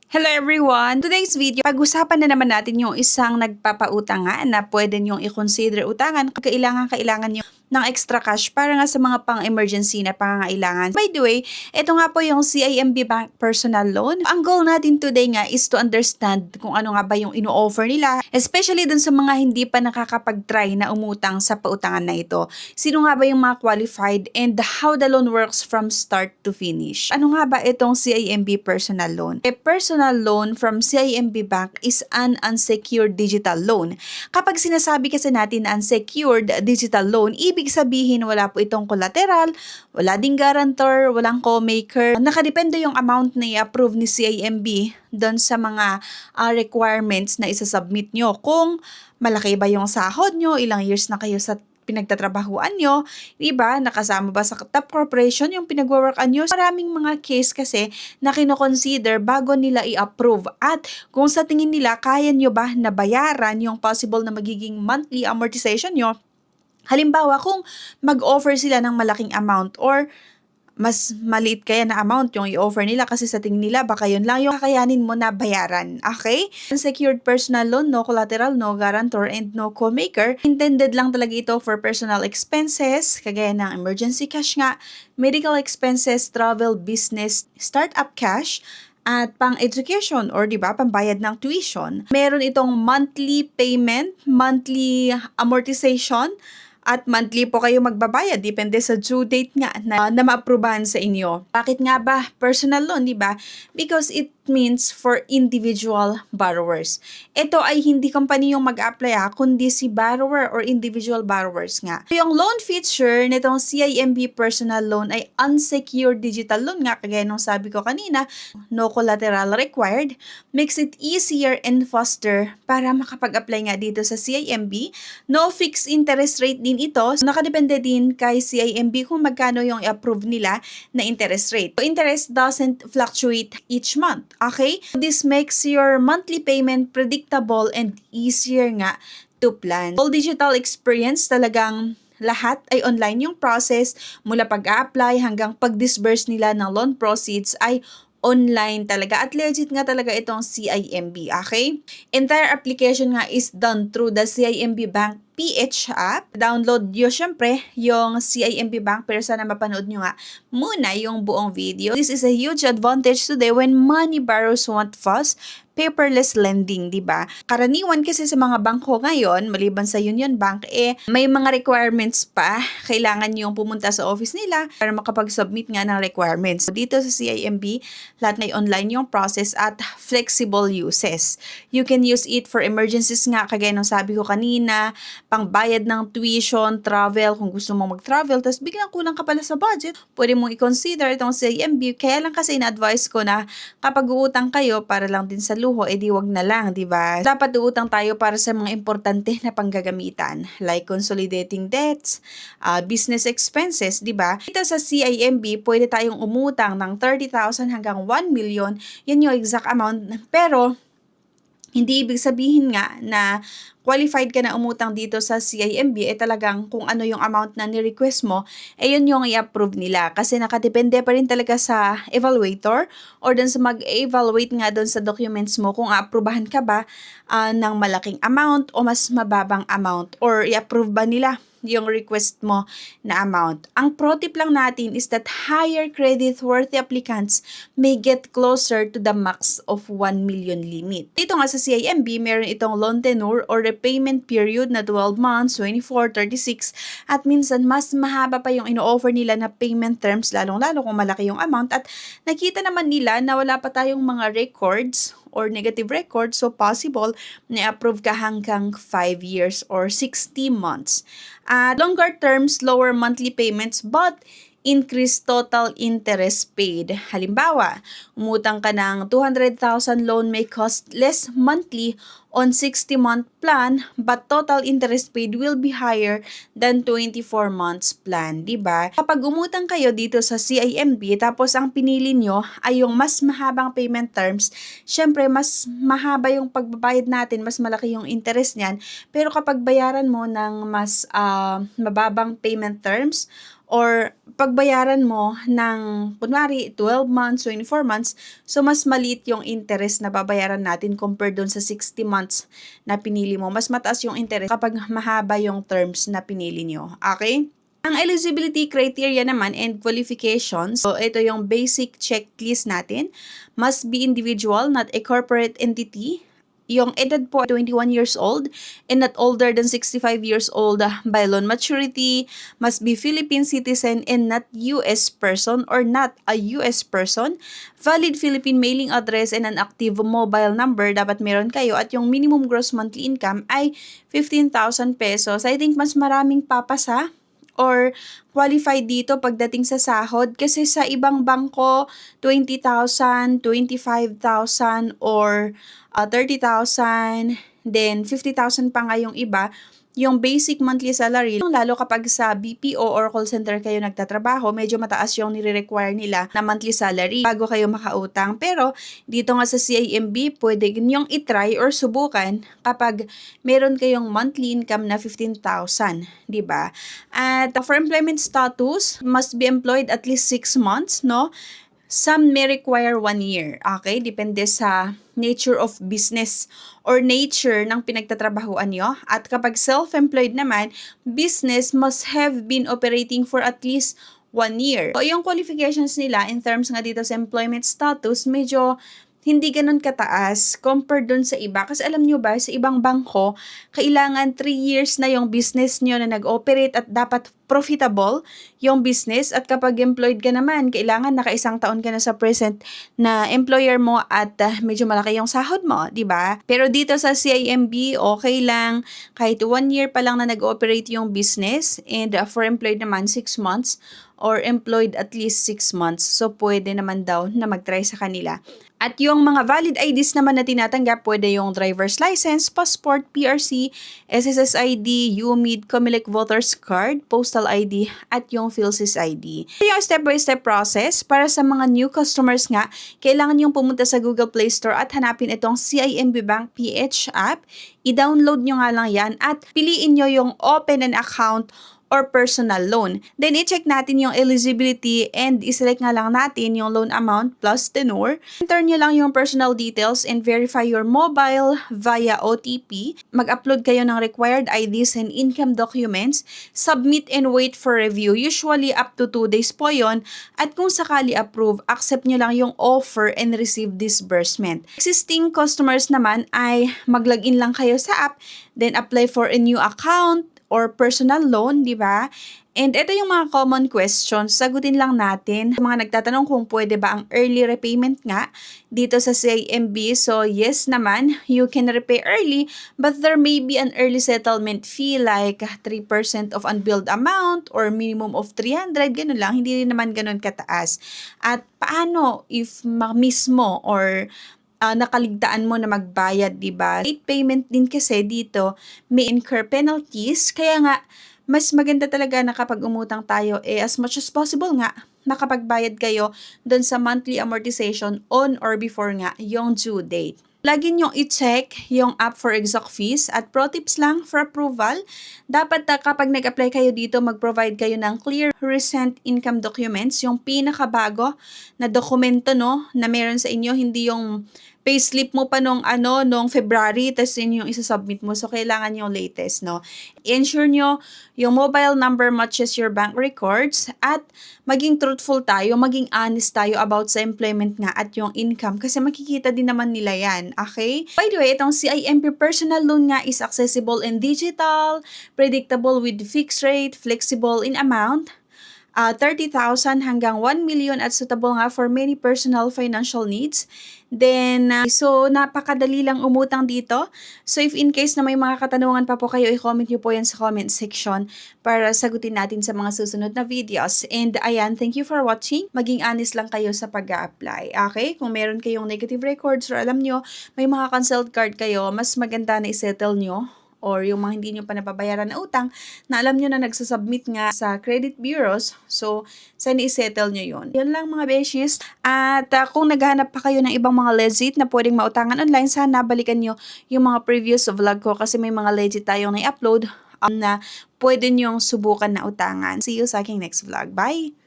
Hello everyone! Today's video, pag-usapan na naman natin yung isang nagpapautang nga na pwede niyong i-consider utangan kung kailangan nyo ng extra cash para nga sa mga pang-emergency na pangangailangan. By the way, ito nga po yung CIMB Bank Personal Loan. Ang goal natin today nga is to understand kung ano nga ba yung ino-offer nila, especially dun sa mga hindi pa nakakapag-try na umutang sa pautangan na ito. Sino nga ba yung mga qualified and how the loan works from start to finish. Ano nga ba itong CIMB Personal Loan? A personal loan from CIMB Bank is an unsecured digital loan. Kapag sinasabi kasi natin unsecured digital loan, ibig sabihin wala po itong collateral, wala ding guarantor, walang co-maker. Nakadepende yung amount na i-approve ni CIMB doon sa mga requirements na isasubmit nyo. Kung malaki ba yung sahod nyo, ilang years na kayo sa pinagtatrabahuan nyo, diba? Nakasama ba sa top corporation yung pinagwaworkan nyo? Maraming mga case kasi na kinoconsider bago nila i-approve. At kung sa tingin nila, kaya nyo ba nabayaran yung possible na magiging monthly amortization nyo? Halimbawa, kung mag-offer sila ng malaking amount or mas maliit kaya na amount yung i-offer nila kasi sa tingin nila baka yun lang yung kakayanin mo na bayaran. Okay? Unsecured personal loan, no collateral, no guarantor, and no co-maker. Intended lang talaga ito for personal expenses, kagaya ng emergency cash nga, medical expenses, travel, business, startup cash, at pang-education or 'di ba, pambayad ng tuition. Meron itong monthly payment, monthly amortization, at monthly po kayo magbabayad, depende sa due date nga na ma-approbahan sa inyo. Bakit nga ba personal loan, di ba? Because it means for individual borrowers. Ito ay hindi company yung mag-apply kundi si borrower or individual borrowers nga. Yung loan feature nitong CIMB personal loan ay unsecured digital loan nga, kagaya nung sabi ko kanina, no collateral required, makes it easier and faster para makapag-apply nga dito sa CIMB. No fixed interest rate din ito. Nakadepende din kay CIMB kung magkano yung i-approve nila na interest rate. So, interest doesn't fluctuate each month. Okay? This makes your monthly payment predictable and easier nga to plan. All digital experience, talagang lahat ay online yung process mula pag-a-apply hanggang pag-disburse nila ng loan proceeds ay online talaga at legit nga talaga itong CIMB, okay? Entire application nga is done through the CIMB Bank PH app. Download nyo syempre yung CIMB Bank pero sana mapanood nyo nga muna yung buong video. This is a huge advantage today when money borrowers want fast, paperless lending, di ba? Karaniwan kasi sa mga bangko ngayon, maliban sa Union Bank, may mga requirements pa. Kailangan yung pumunta sa office nila para makapag-submit nga ng requirements. Dito sa CIMB, lahat na online yung process at flexible uses. You can use it for emergencies nga, kagaya ng sabi ko kanina, pangbayad ng tuition, travel, kung gusto mong mag-travel, tapos biglang kulang ka pala sa budget, pwede mong i-consider itong CIMB. Kaya lang kasi ina-advise ko na kapag uutang kayo para lang din sa luho, edi wag na lang, di ba? Dapat uutang tayo para sa mga importante na panggagamitan, like consolidating debts, business expenses, di ba? Dito sa CIMB, pwede tayong umutang ng 30,000 hanggang 1 million, yan yung exact amount, pero hindi ibig sabihin nga na qualified ka na umutang dito sa CIMB, talagang kung ano yung amount na ni-request mo, yun yung i-approve nila. Kasi nakadepende pa rin talaga sa evaluator or dun sa mag-evaluate nga dun sa documents mo kung a-approvehan ka ba ng malaking amount o mas mababang amount or i-approve ba nila yung request mo na amount. Ang pro tip lang natin is that higher credit-worthy applicants may get closer to the max of 1 million limit. Dito nga sa CIMB, meron itong loan tenure or repayment period na 12 months, 24, 36, at minsan mas mahaba pa yung ino-offer nila na payment terms, lalong-lalo kung malaki yung amount. At nakita naman nila na wala pa tayong mga records or negative record, so possible na approve ka hanggang 5 years or 60 months. At longer terms, lower monthly payments, but increased total interest paid. Halimbawa, umutang ka ng 200,000, loan may cost less monthly on 60-month plan, but total interest paid will be higher than 24 months plan, di ba? Kapag umutang kayo dito sa CIMB, tapos ang pinili nyo ay yung mas mahabang payment terms, syempre mas mahaba yung pagbabayad natin, mas malaki yung interest niyan. Pero kapag bayaran mo ng mas mababang payment terms or pagbayaran mo ng kunwari 12 months, 24 months, so mas maliit yung interest na babayaran natin compared doon sa 60 months na pinili mo. Mas mataas yung interest kapag mahaba yung terms na pinili nyo. Okay? Ang eligibility criteria naman and qualifications, so ito yung basic checklist natin. Must be individual, not a corporate entity. Yung edad po 21 years old and not older than 65 years old by loan maturity, must be Philippine citizen and not US person or not a US person, valid Philippine mailing address and an active mobile number, dapat meron kayo, at yung minimum gross monthly income ay 15,000 pesos. I think mas maraming papasa or qualified dito pagdating sa sahod kasi sa ibang bangko 20,000, 25,000 or 30,000, then 50,000 pa nga yung iba. Yung basic monthly salary, lalo kapag sa BPO or call center kayo nagtatrabaho, medyo mataas yung nire-require nila na monthly salary bago kayo makautang. Pero dito nga sa CIMB, pwede ninyong itry or subukan kapag meron kayong monthly income na 15,000, di ba? At for employment status, must be employed at least 6 months, no? Some may require 1 year, okay? Depende sa nature of business or nature ng pinagtatrabahuan nyo. At kapag self-employed naman, business must have been operating for at least 1 year. So, yung qualifications nila in terms nga dito sa employment status, medyo hindi ganun kataas compared dun sa iba. Kasi alam nyo ba, sa ibang bangko, kailangan 3 years na yung business nyo na nag-operate at dapat profitable yung business. At kapag employed ka naman, kailangan naka-1 taon ka na sa present na employer mo at medyo malaki yung sahod mo, di ba? Pero dito sa CIMB, okay lang. Kahit 1 year pa lang na nag-operate yung business, and for employed naman, 6 months or employed at least 6 months. So, pwede naman daw na mag-try sa kanila. At yung mga valid IDs naman na tinatanggap, pwede yung driver's license, passport, PRC, SSS ID, UMID, Comelec Voters Card, Postal ID, at yung PhilSys ID. Ito yung step-by-step process para sa mga new customers nga. Kailangan yung pumunta sa Google Play Store at hanapin itong CIMB Bank PH app. I-download nyo nga lang yan at piliin nyo yung open an account or personal loan. Then, i-check natin yung eligibility and i-select nga lang natin yung loan amount plus tenor. Enter nyo lang yung personal details and verify your mobile via OTP. Mag-upload kayo ng required IDs and income documents. Submit and wait for review. Usually, up to 2 days po yon. At kung sakali approve, accept nyo lang yung offer and receive disbursement. Existing customers naman ay mag-login lang kayo sa app, then apply for a new account or personal loan, di ba? And ito yung mga common questions, sagutin lang natin. Mga nagtatanong kung pwede ba ang early repayment nga dito sa CIMB. So, yes naman, you can repay early, but there may be an early settlement fee like 3% of unbilled amount or minimum of 300, ganun lang. Hindi rin naman ganun kataas. At paano if mismo or nakaligtaan mo na magbayad, di ba? Late payment din kasi dito may incur penalties, kaya nga mas maganda talaga na kapag umutang tayo as much as possible nga makapagbayad kayo doon sa monthly amortization on or before nga yung due date. Lagi nyo i-check yung app for exact fees at pro tips lang for approval. Dapat kapag nag-apply kayo dito, mag-provide kayo ng clear recent income documents, yung pinakabago na dokumento no, na meron sa inyo, hindi yung payslip mo pa nung February, tapos yun yung isa-submit mo. So, kailangan yung latest, no? I-ensure nyo yung mobile number matches your bank records at maging truthful tayo, maging honest tayo about sa employment nga at yung income kasi makikita din naman nila yan, okay? By the way, itong CIMB personal loan nga is accessible in digital, predictable with fixed rate, flexible in amount, 30,000 hanggang 1 million at suitable nga for many personal financial needs. Then, so napakadali lang umutang dito. So if in case na may mga katanungan pa po kayo, i-comment nyo po yan sa comment section para sagutin natin sa mga susunod na videos. And ayan, thank you for watching. Maging honest lang kayo sa pag-a-apply. Okay? Kung meron kayong negative records or alam nyo, may mga cancelled card kayo, mas maganda na i-settle nyo or yung mga hindi nyo pa nababayaran na utang, na alam nyo na nagsasubmit nga sa credit bureaus, so sana i-settle nyo yun. Yun lang mga beshies. At kung naghahanap pa kayo ng ibang mga legit na pwedeng mautangan online, sana balikan nyo yung mga previous vlog ko kasi may mga legit tayong na-upload na pwede nyong subukan na utangan. See you sa aking next vlog. Bye!